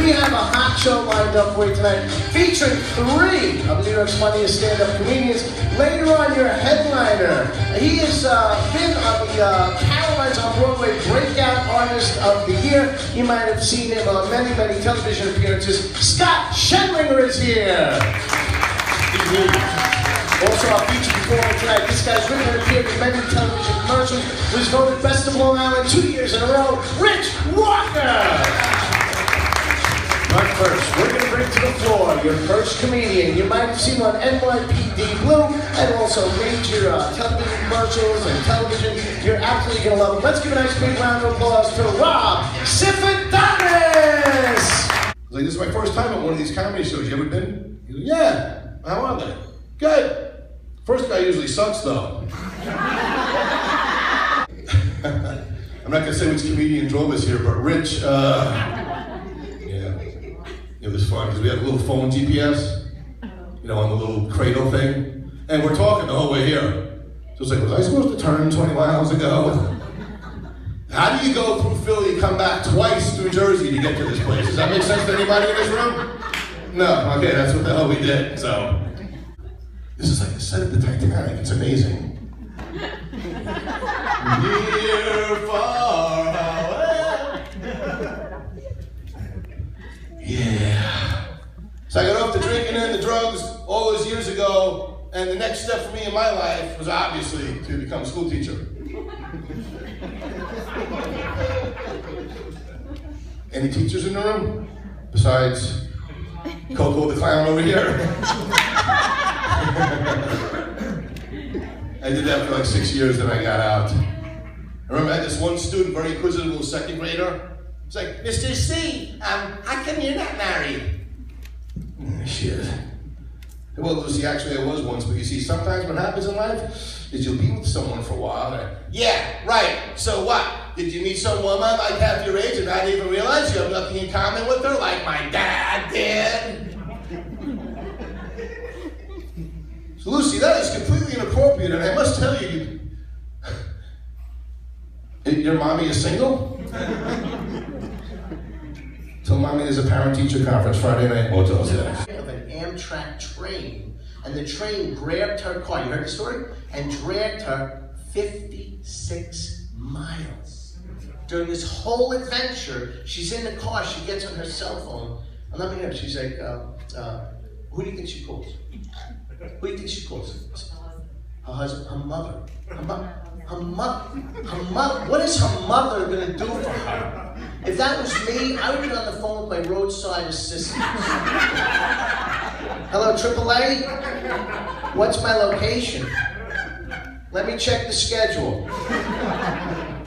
We have a hot show lined up for you tonight, featuring 3 of New York's funniest stand-up comedians. Later on, your headliner. He has been on the Carolines on Broadway Breakout Artist of the Year. You might have seen him on many, many television appearances. Scott Schindlinger is here. Also, our feature performer tonight. This guy's written and appeared in many television commercials. Was voted Best of Long Island 2 years in a row. Rich Walker! But first, we're going to bring to the floor your first comedian. You might have seen him on NYPD Blue and also major television commercials and television. You're absolutely going to love him. Let's give a nice big round of applause to Rob Sifitanis! Like, this is my first time at one of these comedy shows. You ever been? He goes, yeah. How are they? Good. First guy usually sucks, though. I'm not going to say which comedian drove us here, but Rich, it was fun because we had a little phone GPS, on the little cradle thing, and we're talking the whole way here. So it's like, was I supposed to turn 20 miles ago? How do you go from Philly, come back twice through Jersey to get to this place? Does that make sense to anybody in this room? No, okay, that's what the hell we did, so. This is like the set of the Titanic, it's amazing. Near, far, however. Yeah. So I got off the drinking and the drugs all those years ago, and the next step for me in my life was obviously to become a school teacher. Any teachers in the room? Besides Coco the clown over here? I did that for like 6 years, then I got out. I remember I had this one student, very inquisitive little second grader. It's like, Mr. C, how come you're not married? Shit. Well, Lucy, actually I was once, but you see, sometimes what happens in life is you'll be with someone for a while. And, yeah, right, so what? Did you meet some woman like half your age and not even realize you have nothing in common with her, like my dad did? So Lucy, that is completely inappropriate, and I must tell you, your mommy is single? Tell mommy there's a parent-teacher conference Friday night, Motel 6. Of an Amtrak train, and the train grabbed her car, you heard the story? And dragged her 56 miles. During this whole adventure, she's in the car, she gets on her cell phone, and let me know, she's like, who do you think she calls? Who do you think she calls? Her husband, her mother. Her mother. What is her mother going to do for her? If that was me, I would be on the phone with my roadside assistant. Hello, AAA? What's my location? Let me check the schedule.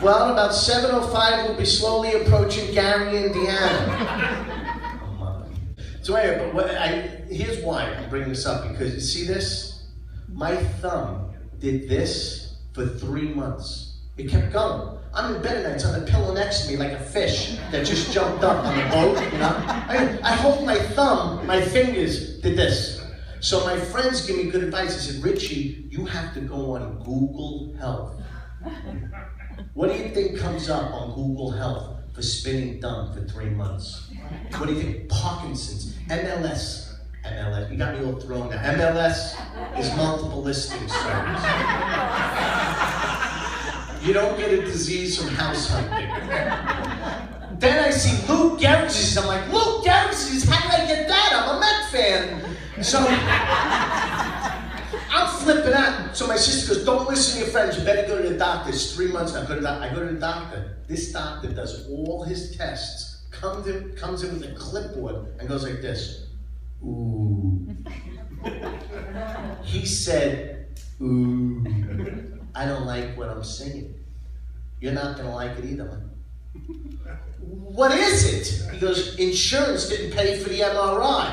Well, about 7:05, we'll be slowly approaching Gary, Indiana. Oh, mother. So anyway, but here's why I'm bringing this up, because you see this? My thumb did this for 3 months. It kept going. I'm in bed at night, it's on the pillow next to me like a fish that just jumped up on the boat, I hold my thumb, my fingers did this. So my friends give me good advice. They said, Richie, you have to go on Google Health. What do you think comes up on Google Health for spinning thumb for 3 months? What do you think? Parkinson's, MLS. You got me all thrown now. MLS is multiple listing service. You don't get a disease from house hunting. Then I see Lou Gehrig's. I'm like, Lou Gehrig's? How did I get that? I'm a Met fan. So I'm flipping out. So my sister goes, don't listen to your friends. You better go to the doctor. It's 3 months now. I go to the doctor. This doctor does all his tests, comes in with a clipboard and goes like this. Ooh. He said, ooh. I don't like what I'm singing. You're not gonna like it either. What is it? He goes, insurance didn't pay for the MRI.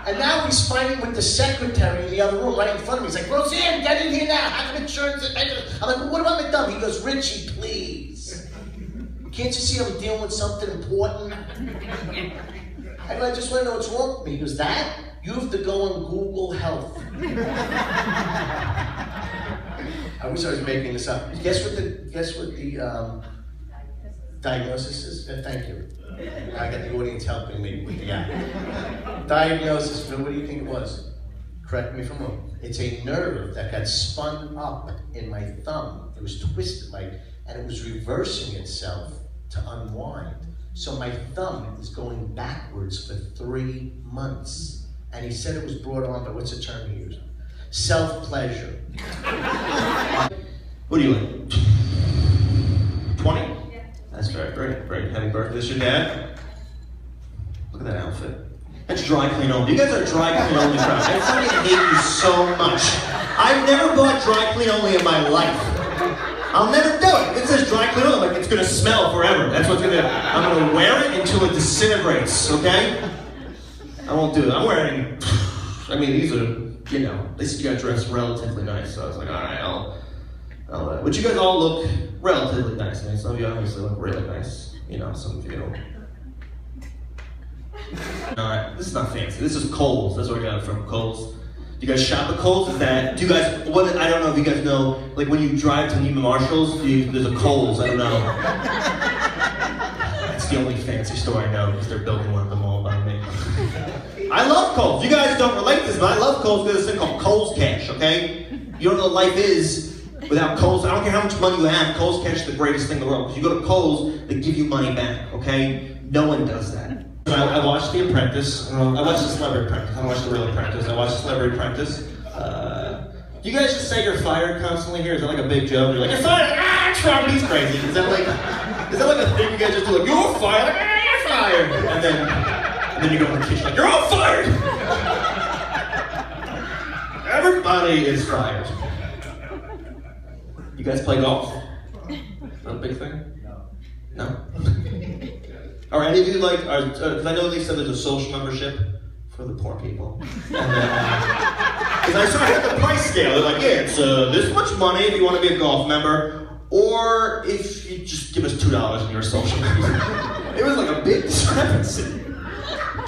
And now he's fighting with the secretary in the other room right in front of me. He's like, Roseanne, get in here now. Have insurance. I'm like, well, what about my thumb? He goes, Richie, please. Can't you see I'm dealing with something important? I go, I just want to know what's wrong with me. He goes, that? You have to go on Google Health. I wish I was making this up. Guess what the Diagnosis is, thank you. I got the audience helping me with the act. Diagnosis, what do you think it was? Correct me if I'm wrong. It's a nerve that got spun up in my thumb. It was twisted, and it was reversing itself to unwind. So my thumb is going backwards for 3 months. And he said it was brought on by, what's the term he used? Self-pleasure. What are you like? 20? Yeah. That's very great. Great. Happy birthday. This your dad? Look at that outfit. That's dry clean only. You guys are dry clean only crowd. I fucking hate you so much. I've never bought dry clean only in my life. I'll never do it. It says dry clean only, like it's gonna smell forever. That's what's gonna, I'm gonna wear it until it disintegrates, okay? I won't do it. I'm wearing, I mean, these are, you know, at least you got dressed relatively nice, so I was like, alright, but you guys all look relatively nice. I mean, some of you obviously look really nice. You know, some of you don't. Alright, this is not fancy. This is Kohl's. That's where I got it from, Kohl's. Do you guys shop at Kohl's? Is that, do you guys, what, I don't know if you guys know, like when you drive to Neiman Marshall's, there's a Kohl's, I don't know. That's the only fancy store I know, because they're building one of them all by me. I love Kohl's. You guys don't relate to this, but I love Kohl's. There's this thing called Kohl's Cash, okay? You don't know what life is without Kohl's. I don't care how much money you have, Kohl's Cash is the greatest thing in the world. Because you go to Kohl's, they give you money back, okay? No one does that. I watched The Apprentice. I watched The Celebrity Apprentice. I don't watch The Real Apprentice. I watched The Celebrity Apprentice. Do you guys just say you're fired constantly here? Is that like a big joke? You're like, you're fired! Ah, Trump, he's crazy. Is that like a thing you guys just do? Like, you're fired! Like, ah, you're fired! And then you go in the kitchen like, you're all fired! Everybody is fired. You guys play golf? Is that a big thing? No? Are any of you like, because I know they said there's a social membership for the poor people. Because I saw the price scale. They're like, yeah, it's this much money if you want to be a golf member, or if you just give us $2 and you're a social member. It was like a big discrepancy.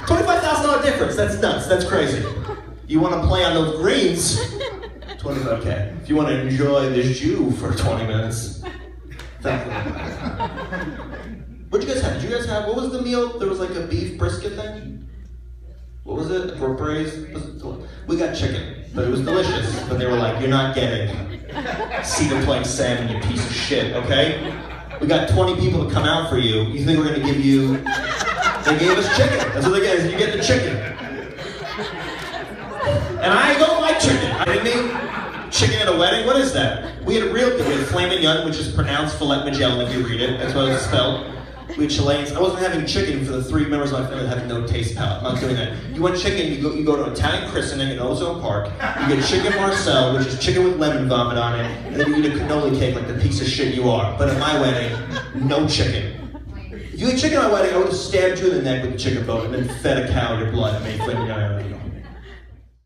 $25,000 difference, that's nuts, that's crazy. You want to play on those greens, $25K. If you want to enjoy this Jew for 20 minutes, what'd you guys have? Did you guys have, what was the meal? There was like a beef brisket thing? What was it? Braised? We got chicken, but it was delicious. But they were like, you're not getting Cedar Plank salmon, you piece of shit, okay? We got 20 people to come out for you. You think we're gonna give you, they gave us chicken. That's what they gave us, you get the chicken. And I don't like chicken. I didn't eat chicken at a wedding, what is that? We had real, we had filet mignon, which is pronounced filet Magellan if you read it, that's what it's spelled. We had Chileans. I wasn't having chicken for the 3 members of my family that have no taste palate. I'm not doing that. You want chicken, you go to an Italian christening in Ozone Park, you get chicken Marcel, which is chicken with lemon vomit on it, and then you eat a cannoli cake like the piece of shit you are. But at my wedding, no chicken. If you had chicken at my wedding, I would have stabbed you in the neck with a chicken bone and then fed a cow your blood and made filet mignon.